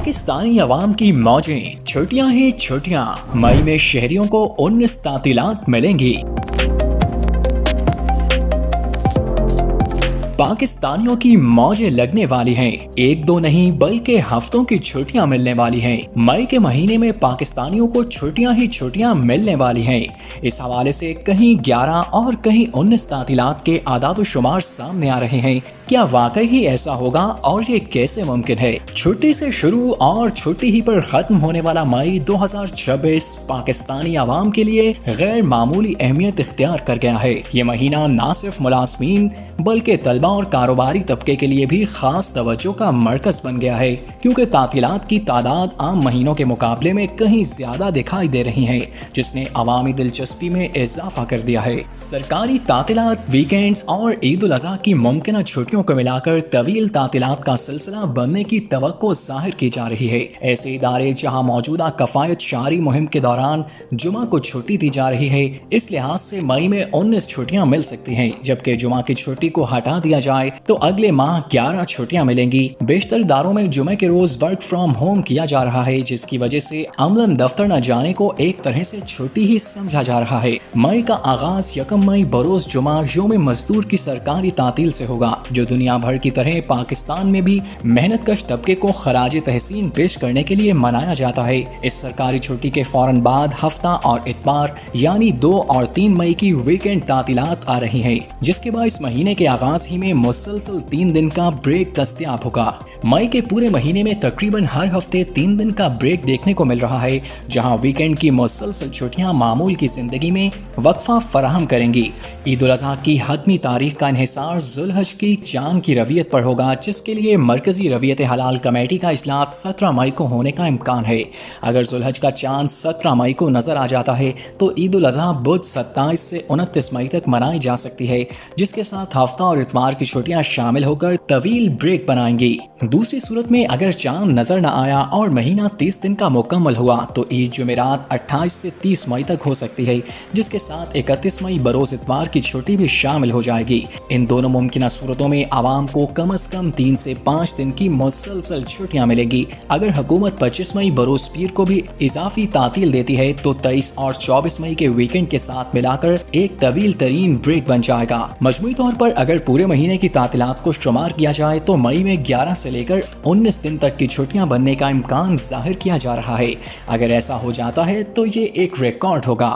पाकिस्तानी अवाम की मौजें, छुट्टियां ही छुट्टियां। मई में शहरियों को 19 तातीलात मिलेंगी। पाकिस्तानियों की मौजें लगने वाली हैं। एक दो नहीं बल्कि हफ्तों की छुट्टियां मिलने वाली हैं। मई के महीने में पाकिस्तानियों को छुट्टियां ही छुट्टियां मिलने वाली हैं। इस हवाले से कहीं 11 और कहीं 19 तातीलात के आदाद शुमार सामने आ रहे हैं। क्या वाकई ही ऐसा होगा और ये कैसे मुमकिन है? छुट्टी से शुरू और छुट्टी ही पर खत्म होने वाला मई 2026 पाकिस्तानी आवाम के लिए गैर मामूली अहमियत इख्तियार कर गया है। ये महीना न सिर्फ मुलाजमीन बल्कि तलबा और कारोबारी तबके के लिए भी खास तवज्जो का मरकज बन गया है, क्योंकि तातीलात की तादाद आम महीनों के मुकाबले में कहीं ज्यादा दिखाई दे रही है, जिसने अवामी दिलचस्पी में इजाफा कर दिया है। सरकारी तातीलात, वीकेंड्स और ईद उल अज़हा की मुमकिन छुट्टियों को मिलाकर तवील तातीलात का सिलसिला बनने की तवक्को जाहिर की जा रही है। ऐसे इदारे जहां मौजूदा कफायत शारी मुहिम के दौरान जुमा को छुट्टी दी जा रही है, इस लिहाज से मई में 19 छुट्टियां मिल सकती हैं, जबकि जुमा की छुट्टी को हटा दिया जाए तो अगले माह 11 छुट्टियां मिलेंगी। बेशतर इदारों में जुमे के रोज वर्क फ्रॉम होम किया जा रहा है, जिसकी वजह से अमलन दफ्तर न जाने को एक तरह से छुट्टी ही समझा जा रहा है। मई का आगाज 1 मई बरोज जुमा यौम मजदूर की सरकारी तातील से होगा, जो दुनिया भर की तरह पाकिस्तान में भी मेहनत कश तबके को खराज तहसीन पेश करने के लिए मनाया जाता है। इस सरकारी छुट्टी के फौरन बाद हफ्ता और इतवार यानी 2 और 3 मई की वीकेंड तातीलात आ रही है, जिसके बाद इस महीने के आगाज ही में मुसलसल 3 दिन का ब्रेक दस्तयाब होगा। मई के पूरे महीने में तकरीबन हर हफ्ते 3 दिन का ब्रेक देखने को मिल रहा है, जहां वीकेंड की मुसलसल छुट्टियां मामूल की जिंदगी में वक्फा फराहम करेंगी। ईद उल अज़हा की हतमी तारीख का इन्हिसार जुल्हज की चांद की रवियत पर होगा, जिसके लिए मरकजी रवियत हलाल कमेटी का इजलास 17 मई को होने का इम्कान है। अगर जुल्हज का चांद 17 मई को नजर आ जाता है तो ईद उल अज़हा बुध 27 से 29 मई तक मनाई जा सकती है, जिसके साथ हफ्ता और इतवार की छुट्टियां शामिल होकर तवील ब्रेक बनाएंगी। दूसरी सूरत में अगर चांद नजर न आया और महीना 30 दिन का मुकम्मल हुआ तो ईद जुमेरात 28 से 30 मई तक हो सकती है, जिसके साथ 31 मई बरोज इतवार की छुट्टी भी शामिल हो जाएगी। इन दोनों मुमकिन सूरतों में आवाम को कम से कम 3 से 5 दिन की मुसलसल छुट्टियां मिलेगी। अगर हुकूमत 25 मई बरोज पीर को भी इजाफी तातील देती है तो 23 और 24 मई के वीकेंड के साथ मिलाकर एक तवील तरीन ब्रेक बन जाएगा। मजमूई तौर पर अगर पूरे महीने की तातीलात को शुमार किया जाए तो मई में 11 से लेकर 19 दिन तक की छुट्टियां बनने का इम्कान जाहिर किया जा रहा है। अगर ऐसा हो जाता है तो ये एक रिकॉर्ड होगा।